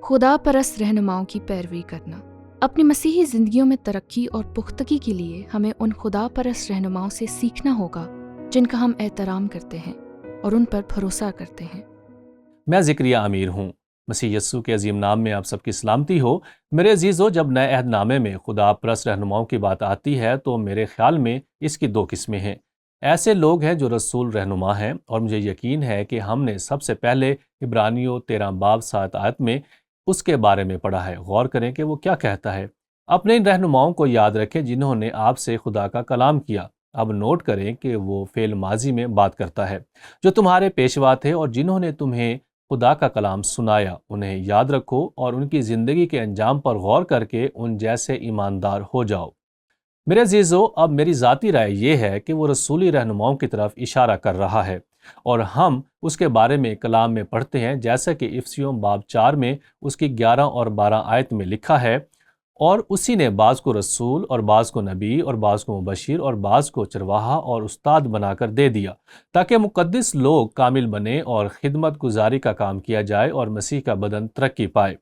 خدا پرست رہنماؤں کی پیروی کرنا۔ اپنی مسیحی زندگیوں میں ترقی اور پختگی کے لیے ہمیں ان خدا پرست رہنماؤں سے سیکھنا ہوگا جن کا ہم احترام کرتے ہیں اور ان پر بھروسہ کرتے ہیں۔ میں ذکریہ امیر ہوں۔ مسیح یسوع کے عظیم نام میں آپ سب کی سلامتی ہو۔ میرے عزیزو، جب نئے عہد نامے میں خدا پرست رہنماؤں کی بات آتی ہے تو میرے خیال میں اس کی دو قسمیں ہیں۔ ایسے لوگ ہیں جو رسول رہنما ہیں، اور مجھے یقین ہے کہ ہم نے سب سے پہلے عبرانیوں 13 باب 7 آیت میں اس کے بارے میں پڑھا ہے۔ غور کریں کہ وہ کیا کہتا ہے۔ اپنے ان رہنماؤں کو یاد رکھیں جنہوں نے آپ سے خدا کا کلام کیا۔ اب نوٹ کریں کہ وہ فعل ماضی میں بات کرتا ہے، جو تمہارے پیشوا تھے اور جنہوں نے تمہیں خدا کا کلام سنایا۔ انہیں یاد رکھو اور ان کی زندگی کے انجام پر غور کر کے ان جیسے ایماندار ہو جاؤ۔ میرے عزیزو، اب میری ذاتی رائے یہ ہے کہ وہ رسولی رہنماؤں کی طرف اشارہ کر رہا ہے، اور ہم اس کے بارے میں کلام میں پڑھتے ہیں، جیسا کہ افسیوں باب 4 میں اس کی 11 اور 12 آیت میں لکھا ہے، اور اسی نے بعض کو رسول اور بعض کو نبی اور بعض کو مبشر اور بعض کو چرواہا اور استاد بنا کر دے دیا، تاکہ مقدس لوگ کامل بنے اور خدمت گزاری کا کام کیا جائے اور مسیح کا بدن ترقی پائے۔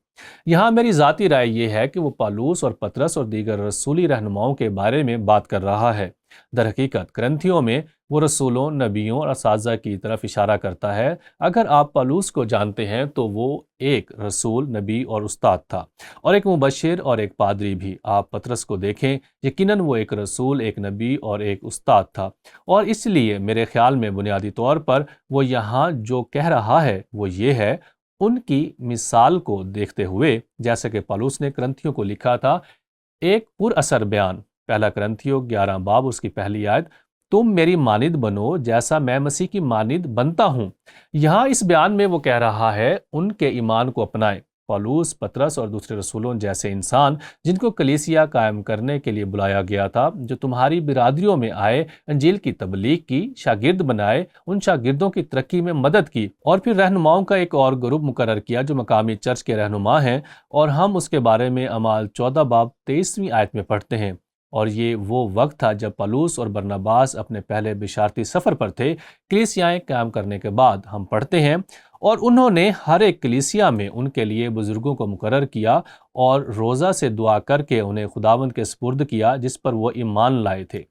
یہاں میری ذاتی رائے یہ ہے کہ وہ پالوس اور پطرس اور دیگر رسولی رہنماؤں کے بارے میں بات کر رہا ہے۔ در حقیقت کرنتھیوں میں وہ رسولوں، نبیوں اور اساتذہ کی طرف اشارہ کرتا ہے۔ اگر آپ پالوس کو جانتے ہیں تو وہ ایک رسول، نبی اور استاد تھا، اور ایک مبشر اور ایک پادری بھی۔ آپ پطرس کو دیکھیں، یقیناً وہ ایک رسول، ایک نبی اور ایک استاد تھا، اور اس لیے میرے خیال میں بنیادی طور پر وہ یہاں جو کہہ رہا ہے وہ یہ ہے، ان کی مثال کو دیکھتے ہوئے، جیسے کہ پالوس نے کرنتھیوں کو لکھا تھا، ایک پر اثر بیان، پہلا کرنتھیوں 11 باب اس کی پہلی آیت، تم میری مانند بنو جیسا میں مسیح کی مانند بنتا ہوں۔ یہاں اس بیان میں وہ کہہ رہا ہے ان کے ایمان کو اپنائیں۔ پالوس، پطرس اور دوسرے رسولوں جیسے انسان جن کو کلیسیا قائم کرنے کے لیے بلایا گیا تھا، جو تمہاری برادریوں میں آئے، انجیل کی تبلیغ کی، شاگرد بنائے، ان شاگردوں کی ترقی میں مدد کی، اور پھر رہنماؤں کا ایک اور گروپ مقرر کیا جو مقامی چرچ کے رہنما ہیں، اور ہم اس کے بارے میں اعمال 14 باب 23ویں آیت میں پڑھتے ہیں۔ اور یہ وہ وقت تھا جب پالوس اور برناباس اپنے پہلے بشارتی سفر پر تھے، کلیسیائیں قائم کرنے کے بعد۔ ہم پڑھتے ہیں، اور انہوں نے ہر ایک کلیسیا میں ان کے لیے بزرگوں کو مقرر کیا اور روزہ سے دعا کر کے انہیں خداوند کے سپرد کیا جس پر وہ ایمان لائے تھے۔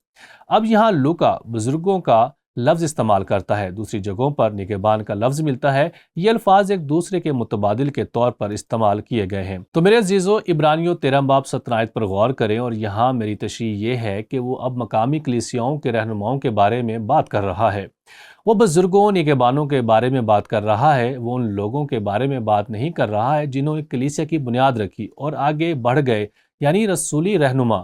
اب یہاں لوکا بزرگوں کا لفظ استعمال کرتا ہے، دوسری جگہوں پر نگہبان کا لفظ ملتا ہے۔ یہ الفاظ ایک دوسرے کے متبادل کے طور پر استعمال کیے گئے ہیں۔ تو میرے عزیزو، عبرانیوں 13 باب 17 آیت پر غور کریں، اور یہاں میری تشریح یہ ہے کہ وہ اب مقامی کلیسیاؤں کے رہنماؤں کے بارے میں بات کر رہا ہے۔ وہ بزرگوں، نگہبانوں کے بارے میں بات کر رہا ہے۔ وہ ان لوگوں کے بارے میں بات نہیں کر رہا ہے جنہوں نے کلیسیا کی بنیاد رکھی اور آگے بڑھ گئے، یعنی رسولی رہنما۔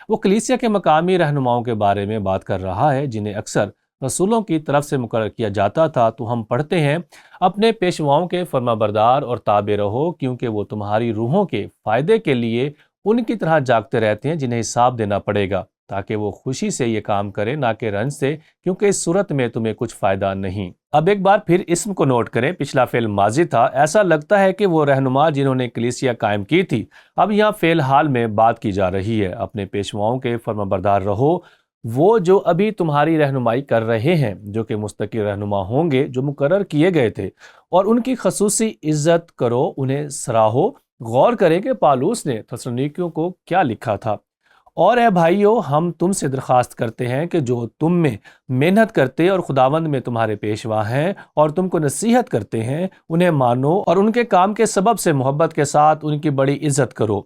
وہ کلیسیا کے مقامی رہنماؤں کے بارے میں بات کر رہا ہے جنہیں اکثر رسولوں کی طرف سے مقرر کیا جاتا تھا۔ تو ہم پڑھتے ہیں، اپنے پیشواؤں کے فرما بردار اور تابع رہو، کیونکہ وہ تمہاری روحوں کے فائدے کے لیے ان کی طرح جاگتے رہتے ہیں جنہیں حساب دینا پڑے گا، تاکہ وہ خوشی سے یہ کام کرے، نہ کہ رنج سے، کیونکہ اس صورت میں تمہیں کچھ فائدہ نہیں۔ اب ایک بار پھر اسم کو نوٹ کریں، پچھلا فعل ماضی تھا۔ ایسا لگتا ہے کہ وہ رہنما جنہوں نے کلیسیا قائم کی تھی، اب یہاں فعل حال میں بات کی جا رہی ہے۔ اپنے پیشواؤں کے فرما بردار رہو، وہ جو ابھی تمہاری رہنمائی کر رہے ہیں، جو کہ مستقل رہنما ہوں گے، جو مقرر کیے گئے تھے، اور ان کی خصوصی عزت کرو، انہیں سراہو۔ غور کریں کہ پالوس نے تھسلونیکیوں کو کیا لکھا تھا، اور اے بھائیو، ہم تم سے درخواست کرتے ہیں کہ جو تم میں محنت کرتے اور خداوند میں تمہارے پیشوا ہیں اور تم کو نصیحت کرتے ہیں، انہیں مانو اور ان کے کام کے سبب سے محبت کے ساتھ ان کی بڑی عزت کرو۔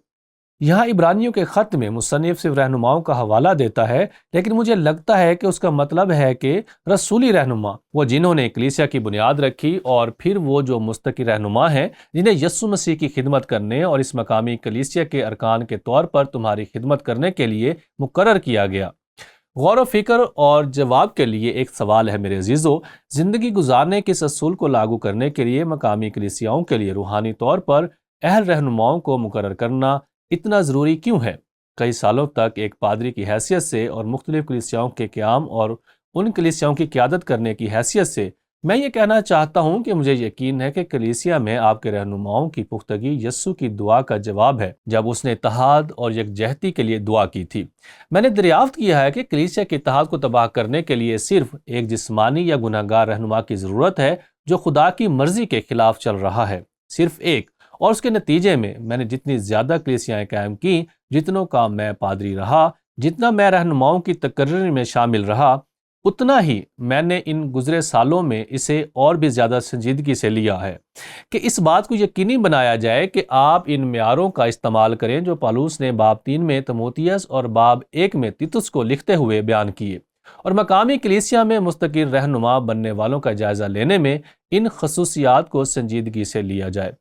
یہاں عبرانیوں کے خط میں مصنف صرف رہنماؤں کا حوالہ دیتا ہے، لیکن مجھے لگتا ہے کہ اس کا مطلب ہے کہ رسولی رہنما وہ جنہوں نے کلیسیا کی بنیاد رکھی، اور پھر وہ جو مستقل رہنما ہیں جنہیں یسوع مسیح کی خدمت کرنے اور اس مقامی کلیسیا کے ارکان کے طور پر تمہاری خدمت کرنے کے لیے مقرر کیا گیا۔ غور و فکر اور جواب کے لیے ایک سوال ہے میرے عزیزو، زندگی گزارنے کے اس اصول کو لاگو کرنے کے لیے مقامی کلیسیاؤں کے لیے روحانی طور پر اہل رہنماؤں کو مقرر کرنا اتنا ضروری کیوں ہے؟ کئی سالوں تک ایک پادری کی حیثیت سے اور مختلف کلیسیاؤں کے قیام اور ان کلیسیاؤں کی قیادت کرنے کی حیثیت سے میں یہ کہنا چاہتا ہوں کہ مجھے یقین ہے کہ کلیسیا میں آپ کے رہنماؤں کی پختگی یسوع کی دعا کا جواب ہے جب اس نے اتحاد اور یکجہتی کے لیے دعا کی تھی۔ میں نے دریافت کیا ہے کہ کلیسیا کے اتحاد کو تباہ کرنے کے لیے صرف ایک جسمانی یا گناہگار رہنما کی ضرورت ہے جو خدا کی مرضی کے خلاف چل رہا ہے، صرف ایک، اور اس کے نتیجے میں نے جتنی زیادہ کلیسیاں قائم کی، جتنوں کا میں پادری رہا، جتنا میں رہنماؤں کی تقرری میں شامل رہا، اتنا ہی میں نے ان گزرے سالوں میں اسے اور بھی زیادہ سنجیدگی سے لیا ہے کہ اس بات کو یقینی بنایا جائے کہ آپ ان معیاروں کا استعمال کریں جو پالوس نے باب 3 میں تموتیس اور باب 1 میں تیتس کو لکھتے ہوئے بیان کیے، اور مقامی کلیسیا میں مستقل رہنما بننے والوں کا جائزہ لینے میں ان خصوصیات کو سنجیدگی سے لیا جائے۔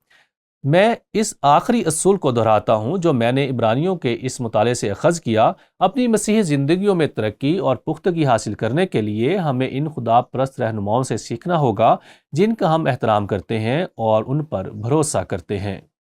میں اس آخری اصول کو دہراتا ہوں جو میں نے عبرانیوں کے اس مطالعے سے اخذ کیا۔ اپنی مسیحی زندگیوں میں ترقی اور پختگی حاصل کرنے کے لیے ہمیں ان خدا پرست رہنماؤں سے سیکھنا ہوگا جن کا ہم احترام کرتے ہیں اور ان پر بھروسہ کرتے ہیں۔